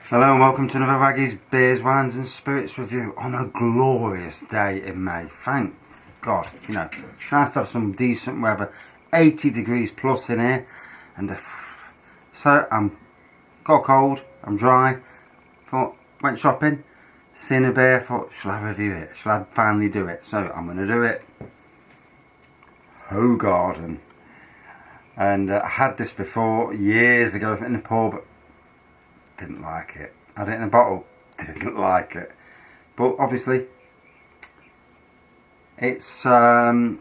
Hello and welcome to another Raggy's Beers, Wines and Spirits review on a glorious day in May. Thank God, nice to have some decent weather, 80 degrees plus in here. And so I'm got a cold, I'm dry, thought, went shopping, seen a beer, thought, shall I review it? Shall I finally do it? So I'm going to do it. Hoegarden. And I had this before, years ago in the pub. Didn't like it. Had it in a bottle. Didn't like it. But obviously, it's your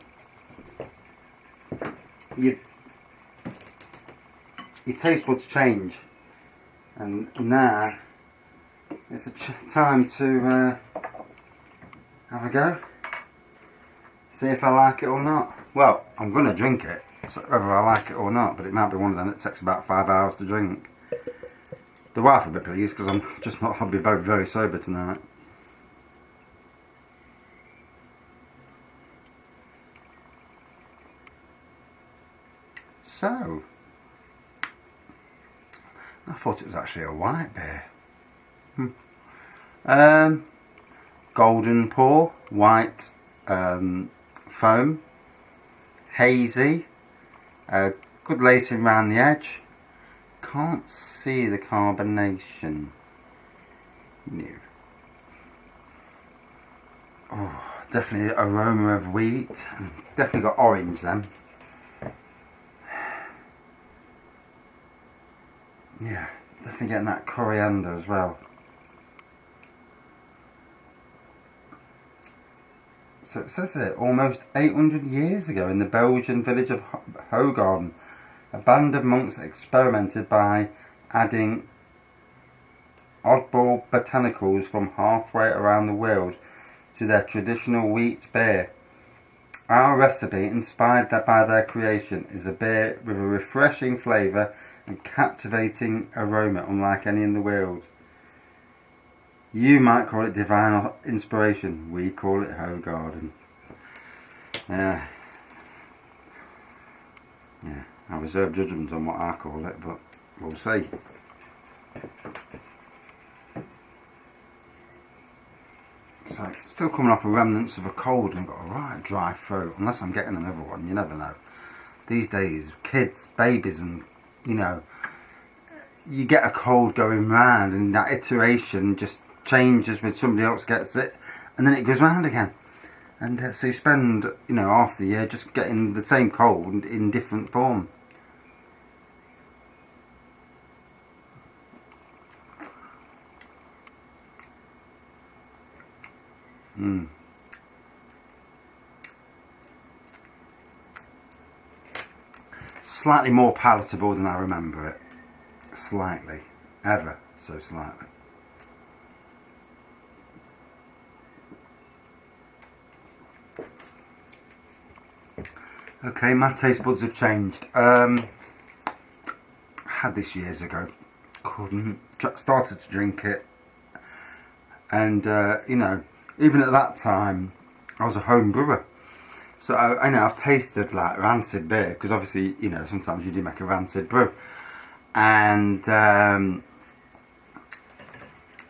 taste buds change, and now it's a time to have a go. See if I like it or not. Well, I'm gonna drink it, so whether I like it or not. But it might be one of them that takes about 5 hours to drink. The wife will be pleased because I'll be very, very sober tonight. So, I thought it was actually a white beer. Golden pour, white foam, hazy, good lacing around the edge. Can't see the carbonation. No. Oh, definitely the aroma of wheat. Definitely got orange then. Yeah, definitely getting that coriander as well. So it says here, almost 800 years ago in the Belgian village of Hoegarden, a band of monks experimented by adding oddball botanicals from halfway around the world to their traditional wheat beer. Our recipe, inspired by their creation, is a beer with a refreshing flavour and captivating aroma unlike any in the world. You might call it divine inspiration. We call it Hoegarden. Yeah. I reserve judgment on what I call it, but we'll see. So, still coming off the remnants of a cold and got a right dry throat. Unless I'm getting another one, you never know. These days, kids, babies, and you get a cold going round, and that iteration just changes with somebody else gets it, and then it goes round again. And so you spend, half the year just getting the same cold in different form. Slightly more palatable than I remember it. Slightly. Ever so slightly. Okay, my taste buds have changed. Had this years ago. Couldn't. Started to drink it. And, even at that time, I was a home brewer. So I know I've tasted like rancid beer, because obviously, sometimes you do make a rancid brew. And I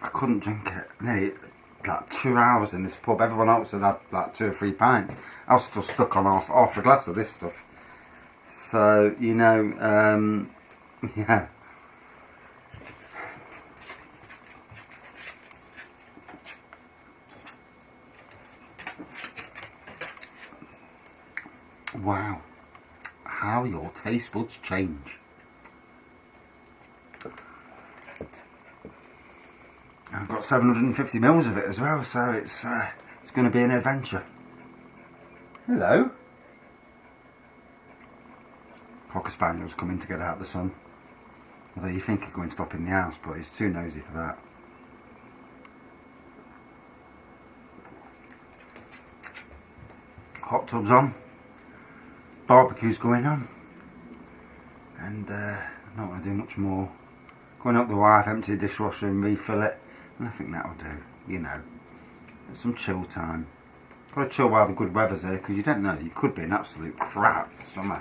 couldn't drink it. Nearly like 2 hours in this pub. Everyone else had like 2 or 3 pints. I was still stuck on half a glass of this stuff. So, yeah. Wow, how your taste buds change. I've got 750 mils of it as well, so it's going to be an adventure. Hello. Cocker Spaniel's coming to get out of the sun. Although you think he'd go and stop in the house, but he's too nosy for that. Hot tub's on. Barbecue's going on. And I'm not going to do much more. Going up the wife, empty the dishwasher and refill it. And I think that'll do, It's some chill time. Got to chill while the good weather's here, because you don't know, you could be an absolute crap summer.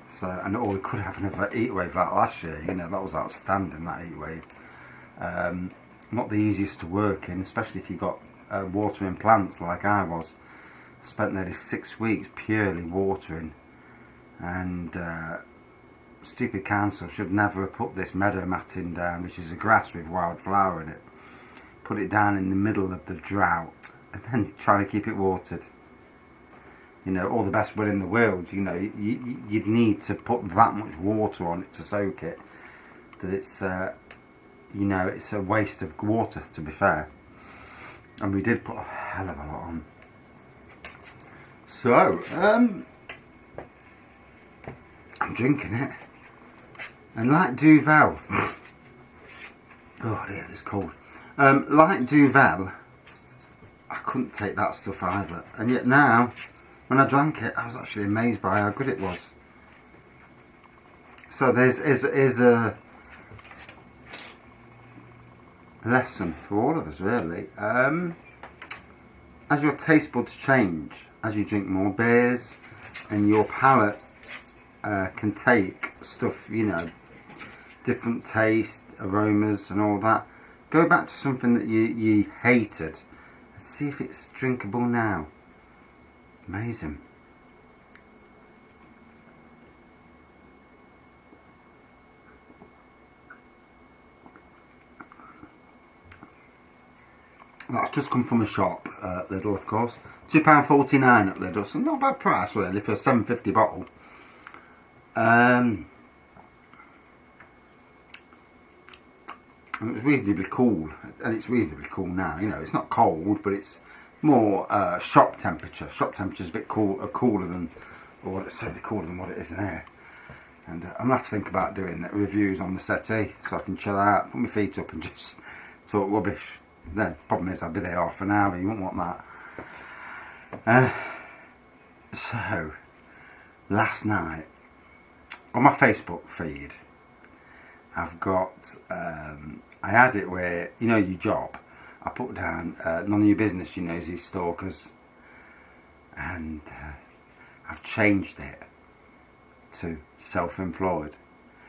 So, or we could have another heat wave like last year, that was outstanding, that heat wave. Not the easiest to work in, especially if you've got watering plants like I was. I spent nearly 6 weeks purely watering, and stupid council should never have put this meadow matting down, which is a grass with wildflower in it. Put it down in the middle of the drought and then trying to keep it watered. You know, all the best will in the world, you know, you'd need to put that much water on it to soak it, that it's you know, it's a waste of water, to be fair. And we did put a hell of a lot on. So I'm drinking it, and like Duvel, oh dear, it's cold. Like Duvel, I couldn't take that stuff either, and yet now, when I drank it, I was actually amazed by how good it was. So there's a lesson for all of us, really. As your taste buds change, as you drink more beers, and your palate can take stuff, you know, different taste, aromas and all that, go back to something that you hated and see if it's drinkable now. Amazing. That's just come from a shop, Lidl, of course. £2.49 at Lidl, so not a bad price really for a £7.50 bottle. And it was reasonably cool, and it's reasonably cool now. You know, it's not cold, but it's more shop temperature. Shop temperature is a bit cooler than, or it's certainly cooler than what it is in here. And I'm gonna have to think about doing reviews on the settee so I can chill out, put my feet up, and just talk rubbish. The problem is I'll be there half an hour. You won't want that. So last night on my Facebook feed, I've got I had it where, you know, your job, I put down none of your business, you nosy stalkers, and I've changed it to self-employed.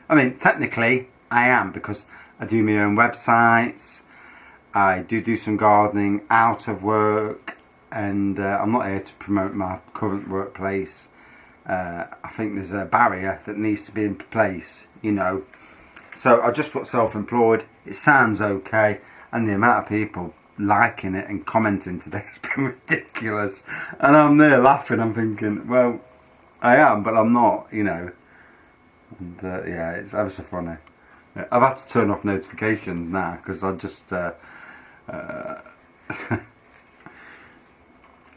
I mean, technically I am, because I do my own websites, I do some gardening out of work, and I'm not here to promote my current workplace. I think there's a barrier that needs to be in place, you know. So I just put self-employed. It sounds okay, and the amount of people liking it and commenting today has been ridiculous. And I'm there laughing. I'm thinking, well, I am, but I'm not, you know. And yeah, it's ever so funny. I've had to turn off notifications now because I just. I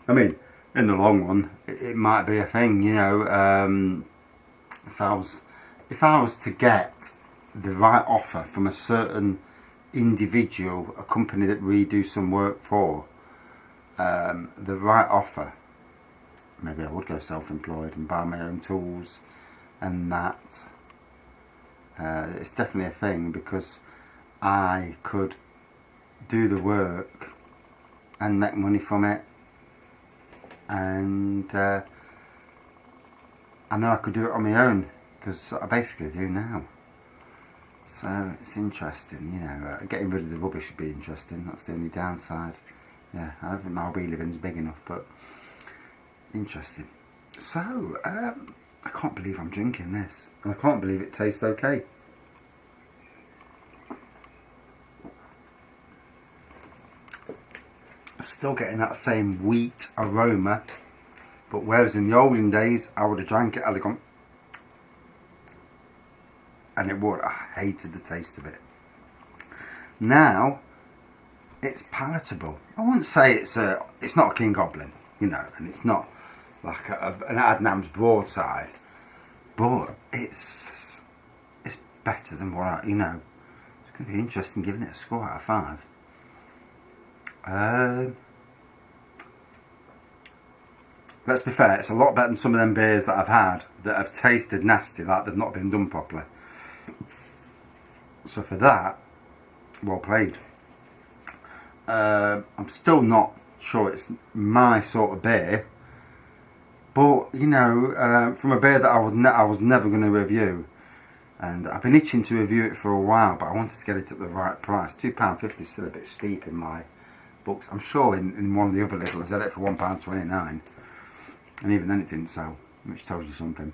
mean, in the long run, it might be a thing, you know. If I was to get the right offer from a certain individual, a company that we do some work for, the right offer, maybe I would go self-employed and buy my own tools and that. It's definitely a thing, because I could do the work and make money from it, and I know I could do it on my own, because I basically do now. So it's interesting, you know. Getting rid of the rubbish would be interesting. That's the only downside. Yeah, I don't think my wee living's big enough, but interesting. So I can't believe I'm drinking this, and I can't believe it tastes okay. Still getting that same wheat aroma, but whereas in the olden days I would have drank it, I'd have gone, and it would, I hated the taste of it. Now it's palatable. I wouldn't say it's not a King Goblin, you know, and it's not like an Adnam's broadside, but it's better than what you know. It's going to be interesting giving it a score out of 5. Let's be fair, it's a lot better than some of them beers that I've had that have tasted nasty, like they've not been done properly. So for that, well played. I'm still not sure it's my sort of beer, but you know, from a beer that I was never going to review, And I've been itching to review it for a while, but I wanted to get it at the right price. £2.50 is still a bit steep in my books. I'm sure in one of the other Lidls I had it for £1.29, and even then it didn't sell, which tells you something.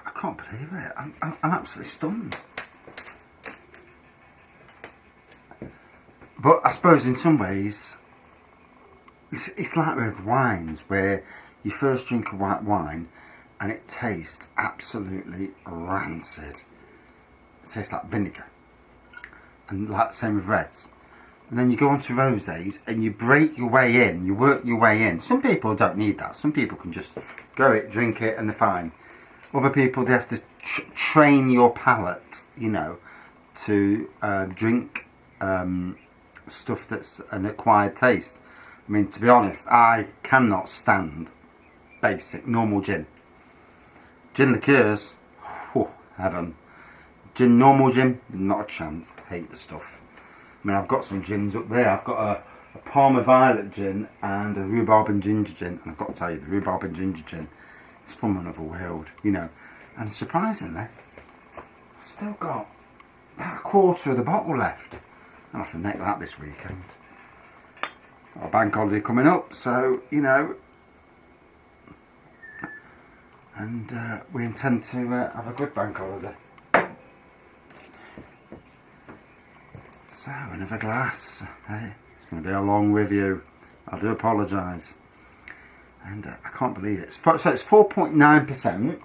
I can't believe it. I'm absolutely stunned. But I suppose in some ways, it's like with wines, where you first drink a white wine and it tastes absolutely rancid. It tastes like vinegar. And like the same with reds. And then you go on to rosés and you break your way in, you work your way in. Some people don't need that. Some people can just go it, drink it, and they're fine. Other people, they have to train your palate, you know, to drink stuff that's an acquired taste. I mean, to be honest, I cannot stand basic, normal gin. Gin liqueurs, oh, heaven. Normal gin, not a chance. Hate the stuff. I mean, I've got some gins up there. I've got a Parma Violet gin and a Rhubarb and Ginger gin. And I've got to tell you, the Rhubarb and Ginger gin, it's from another world, you know. And surprisingly, I've still got about a quarter of the bottle left. I'll have to neck that this weekend. Our bank holiday coming up, so, you know. And we intend to have a good bank holiday. So, another glass. Hey, it's going to be a long review. I do apologise. And I can't believe it. So it's 4.9%.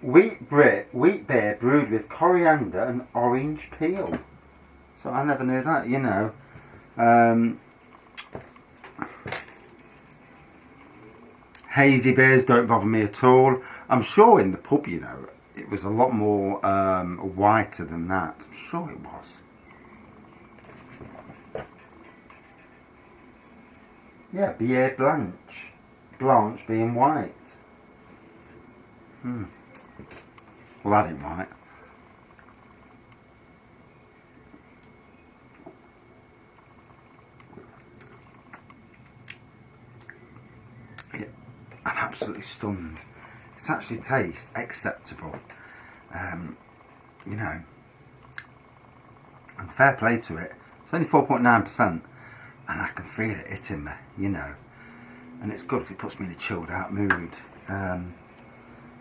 Wheat beer brewed with coriander and orange peel. So I never knew that, you know. Hazy beers don't bother me at all. I'm sure in the pub, you know, it was a lot more whiter than that. I'm sure it was. Yeah, Bière Blanche. Blanche being white. Well, that ain't white. Yeah, I'm absolutely stunned. It actually tastes acceptable. You know, and fair play to it. It's only 4.9%. And I can feel it hitting me, you know. And it's good because it puts me in a chilled out mood.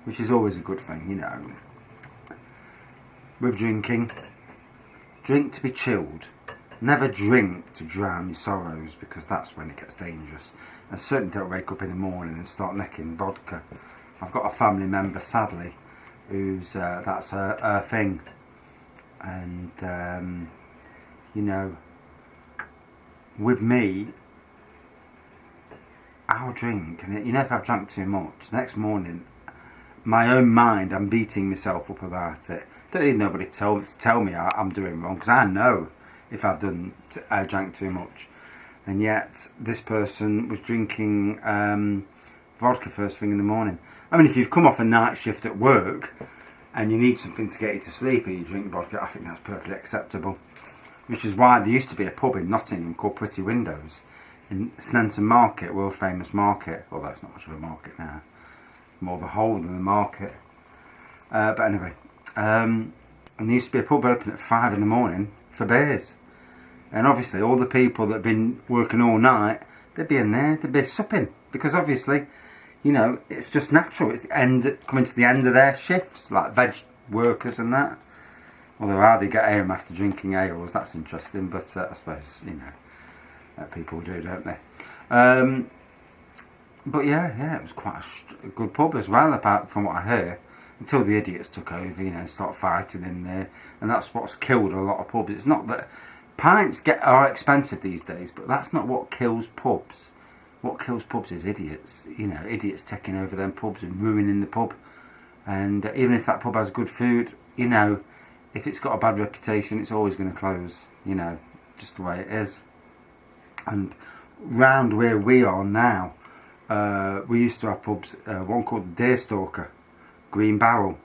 Which is always a good thing, you know. With drinking, drink to be chilled. Never drink to drown your sorrows, because that's when it gets dangerous. And certainly don't wake up in the morning and start necking vodka. I've got a family member, sadly, who's that's her thing. And, you know, with me, I'll drink, and you know, if I've drank too much, the next morning, my own mind, I'm beating myself up about it. Don't need nobody to tell me I'm doing wrong, because I know if I've drank too much. And yet, this person was drinking vodka first thing in the morning. I mean, if you've come off a night shift at work and you need something to get you to sleep and you drink vodka, I think that's perfectly acceptable. Which is why there used to be a pub in Nottingham called Pretty Windows in Sneinton Market, world famous market, although it's not much of a market now, more of a hole than a market. But anyway, and there used to be a pub open at 5 in the morning for beers. And obviously all the people that have been working all night, they'd be in there, they'd be supping, because obviously, you know, it's just natural. It's the end, coming to the end of their shifts, like veg workers and that. Although how they get home after drinking ales, that's interesting, but I suppose, you know, people do, don't they? But yeah, it was quite a good pub as well, apart from what I hear, until the idiots took over, you know, and started fighting in there. And that's what's killed a lot of pubs. It's not that pints are expensive these days, but that's not what kills pubs. What kills pubs is idiots, you know, idiots taking over them pubs and ruining the pub. And even if that pub has good food, you know, if it's got a bad reputation, it's always going to close, you know. just the way it is. And round where we are now, we used to have pubs, one called Deerstalker, Green Barrel,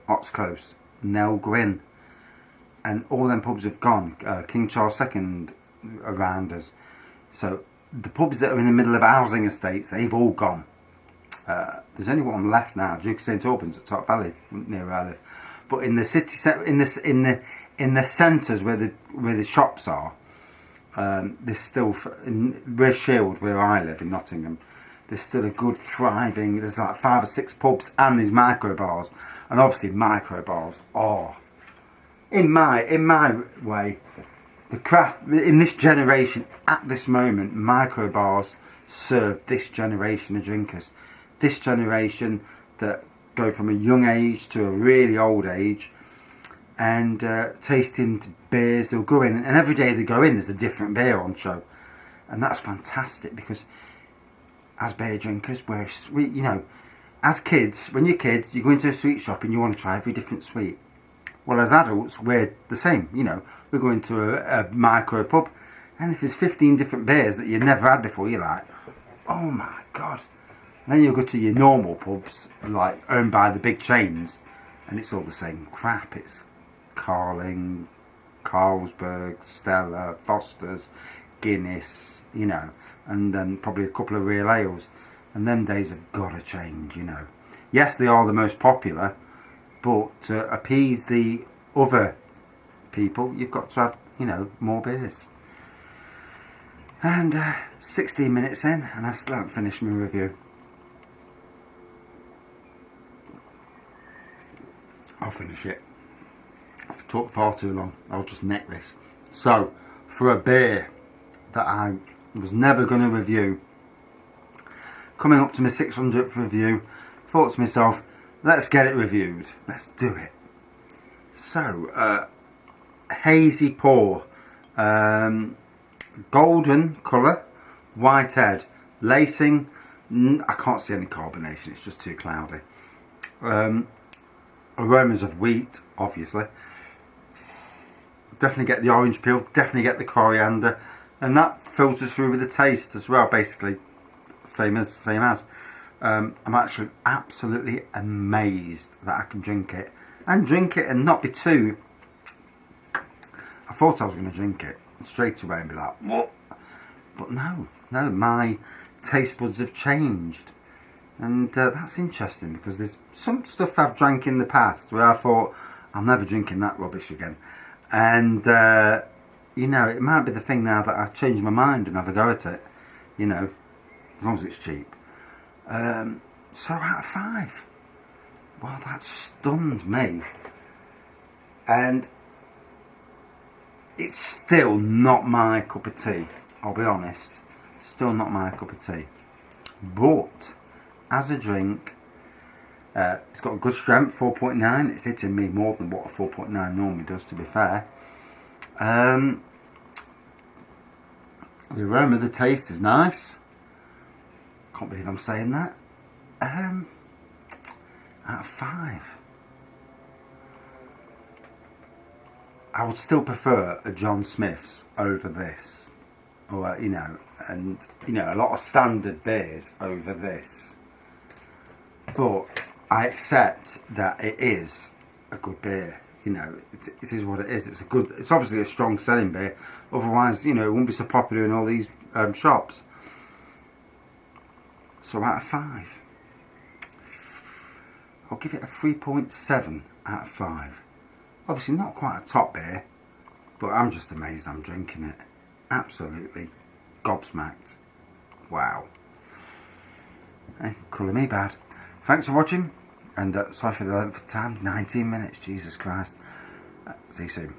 Ox Close, Nell Gwyn, and all them pubs have gone. King Charles II around us. So the pubs that are in the middle of housing estates, they've all gone. There's only one left now, Duke of St Albans at Top Valley, near where I live. But in the city, in the centres where the shops are, there's still, we're Shield, where I live in Nottingham. There's still a good thriving. There's like 5 or 6 pubs and these micro bars, and obviously micro bars are, in my way, the craft in this generation at this moment. Micro bars serve this generation of drinkers, this generation that go from a young age to a really old age, and tasting beers. They'll go in, and every day they go in, there's a different beer on show, and that's fantastic because as beer drinkers, you know, as kids, when you're kids, you go into a sweet shop and you want to try every different sweet. Well, as adults, we're the same. You know, we go into a micro pub, and if there's 15 different beers that you've never had before, you're like, oh my god. And then you'll go to your normal pubs, like owned by the big chains, and it's all the same crap. It's Carling, Carlsberg, Stella, Foster's, Guinness, you know, and then probably a couple of real ales. And them days have got to change, you know. Yes, they are the most popular, but to appease the other people, you've got to have, you know, more beers. And 16 minutes in, and I still haven't finished my review. I'll finish it. I've talked far too long. I'll just neck this. So, for a beer that I was never going to review, coming up to my 600th review, thought to myself, let's get it reviewed. Let's do it. So, hazy pour, golden colour, white head, lacing. I can't see any carbonation. It's just too cloudy. Aromas of wheat, obviously. Definitely get the orange peel. Definitely get the coriander, and that filters through with the taste as well. Basically, same as. I'm actually absolutely amazed that I can drink it and not be too. I thought I was going to drink it straight away and be like, what? But no, my taste buds have changed. And that's interesting because there's some stuff I've drank in the past where I thought, I'm never drinking that rubbish again. And, you know, it might be the thing now that I change my mind and have a go at it. You know, as long as it's cheap. So out of 5. Well, that stunned me. And it's still not my cup of tea. I'll be honest. Still not my cup of tea. But as a drink, it's got a good strength, 4.9. It's hitting me more than what a 4.9 normally does, to be fair. The aroma, the taste is nice. Can't believe I'm saying that. Out of 5. I would still prefer a John Smith's over this. Or, you know, and, you know, a lot of standard beers over this. But I accept that it is a good beer. You know, it is what it is. It's obviously a strong selling beer. Otherwise, you know, it wouldn't be so popular in all these shops. So out of 5, I'll give it a 3.7 out of 5. Obviously not quite a top beer, but I'm just amazed I'm drinking it. Absolutely gobsmacked. Wow. Hey, colour me bad. Thanks for watching, and sorry for the length of time, 19 minutes, Jesus Christ. See you soon.